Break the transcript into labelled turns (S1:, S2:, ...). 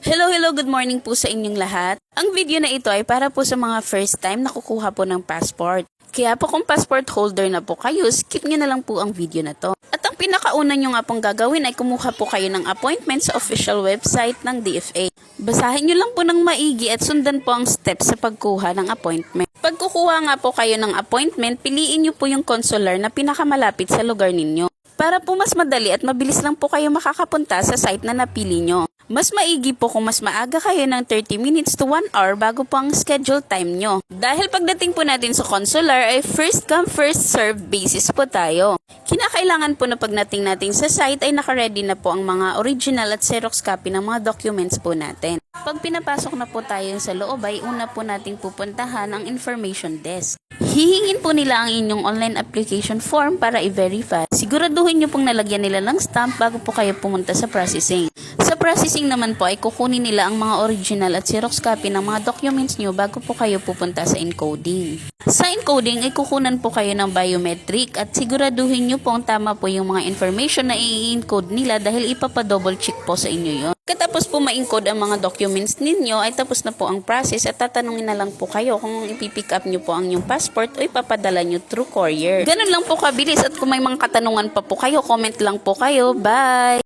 S1: Hello, good morning po sa inyong lahat. Ang video na ito ay para po sa mga first time na kukuha po ng passport. Kaya po kung passport holder na po kayo, skip nyo na lang po ang video na to. At ang pinakauna nyo nga pong gagawin ay kumuha po kayo ng appointment sa official website ng DFA. Basahin nyo lang po ng maigi at sundan po ang steps sa pagkuha ng appointment. Pag kukuha nga po kayo ng appointment, piliin nyo po yung consular na pinakamalapit sa lugar ninyo. Para po mas madali at mabilis lang po kayo makakapunta sa site na napili nyo. Mas maigi po kung mas maaga kayo ng 30 minutes to 1 hour bago po ang schedule time nyo. Dahil pagdating po natin sa consular ay first come first serve basis po tayo. Kinakailangan po na pagdating natin sa site ay nakaready na po ang mga original at xerox copy ng mga documents po natin. Pag pinapasok na po tayo sa loob ay una po nating pupuntahan ang information desk. Hihingin po nila ang inyong online application form para i-verify. Siguraduhin nyo pong nalagyan nila ng stamp bago po kayo pumunta sa processing. Sa processing naman po ay kukunin nila ang mga original at xerox copy ng mga documents nyo bago po kayo pupunta sa encoding. Sa encoding ay kukunan po kayo ng biometric at siguraduhin nyo pong tama po yung mga information na i-encode nila dahil ipapadouble check po sa inyo yon. Katapos po ma-encode ang mga documents ninyo ay tapos na po ang process at tatanungin na lang po kayo kung ipipick up nyo po ang inyong passport o ipapadala nyo through courier. Ganun lang po kabilis at kung may mga katanungan pa po kayo, comment lang po kayo. Bye!